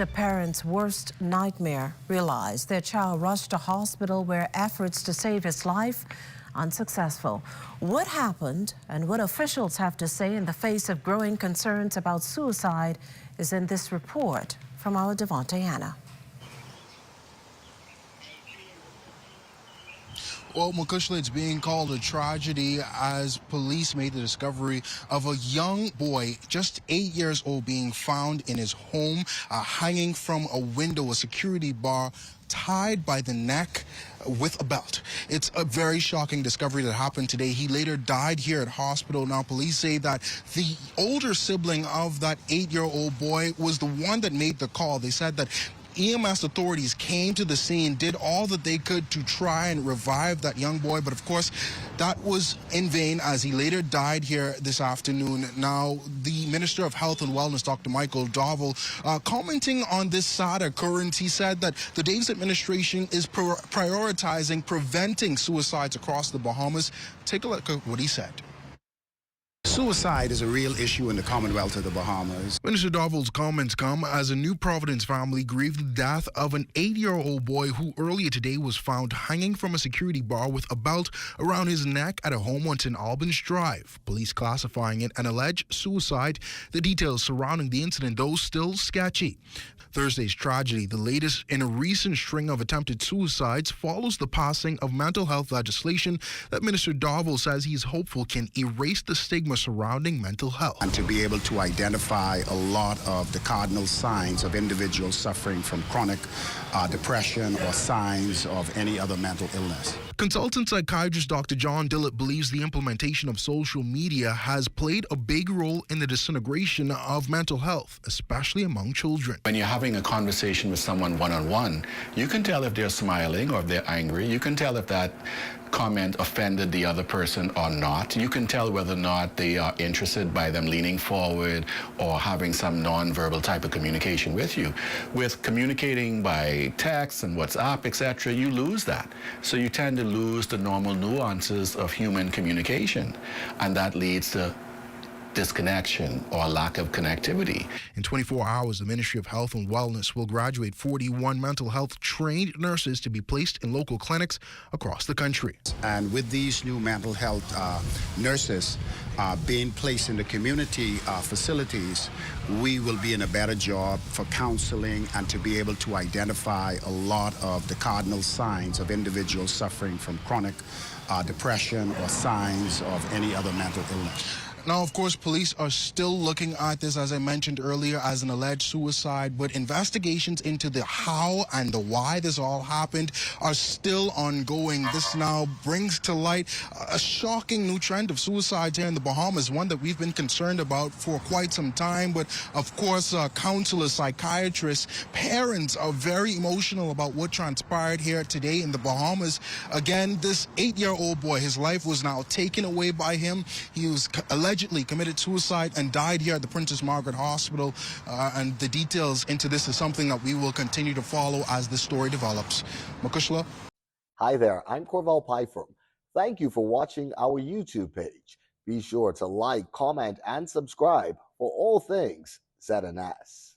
foster parents' worst nightmare realized their child rushed to hospital where efforts to save his life unsuccessful. What happened and what officials have to say in the face of growing concerns about suicide is in this report from our Devontae Anna. Well, Makushla, it's being called a tragedy as police made the discovery of a young boy, just 8 years old, being found in his home, hanging from a window, a security bar, tied by the neck with a belt. It's a very shocking discovery that happened today. He later died here at hospital. Now, police say that the older sibling of that 8-year-old boy was the one that made the call. They said that EMS authorities came to the scene, did all that they could to try and revive that young boy, but of course that was in vain as he later died here this afternoon. Now, the Minister of Health and Wellness, Dr. Michael Dovell, commenting on this sad occurrence, he said that the Davis administration is prioritizing preventing suicides across the Bahamas. Take a look at what he said. Suicide is a real issue in the Commonwealth of the Bahamas. Minister Dovell's comments come as a New Providence family grieved the death of an 8-year-old boy who earlier today was found hanging from a security bar with a belt around his neck at a home on St. Alban's Drive. Police classifying it an alleged suicide. The details surrounding the incident, though, still sketchy. Thursday's tragedy, the latest in a recent string of attempted suicides, follows the passing of mental health legislation that Minister Dovell says he's hopeful can erase the stigma surrounding mental health. And to be able to identify a lot of the cardinal signs of individuals suffering from chronic depression or signs of any other mental illness. Consultant psychiatrist Dr. John Dillett believes the implementation of social media has played a big role in the disintegration of mental health, especially among children. When you're having a conversation with someone one-on-one, you can tell if they're smiling or if they're angry. You can tell if that comment offended the other person or not. You can tell whether or not they are interested by them leaning forward or having some non-verbal type of communication with you. With communicating by text and WhatsApp, etc., you lose that. So you tend to lose the normal nuances of human communication, and that leads to disconnection or lack of connectivity. In 24 hours, the Ministry of Health and Wellness will graduate 41 mental health trained nurses to be placed in local clinics across the country. And with these new mental health nurses being placed in the community facilities, we will be in a better job for counseling and to be able to identify a lot of the cardinal signs of individuals suffering from chronic depression or signs of any other mental illness. Now, of course, police are still looking at this, as I mentioned earlier, as an alleged suicide, but investigations into the how and the why this all happened are still ongoing. This now brings to light a shocking new trend of suicides here in the Bahamas, one that we've been concerned about for quite some time. But, of course, counselors, psychiatrists, parents are very emotional about what transpired here today in the Bahamas. Again, this 8-year-old boy, his life was now taken away by him. He was allegedly committed suicide and died here at the Princess Margaret Hospital. And the details into this is something that we will continue to follow as the story develops. Makushla? Hi there, I'm Corval Pyfrom. Thank you for watching our YouTube page. Be sure to like, comment, and subscribe for all things ZNS.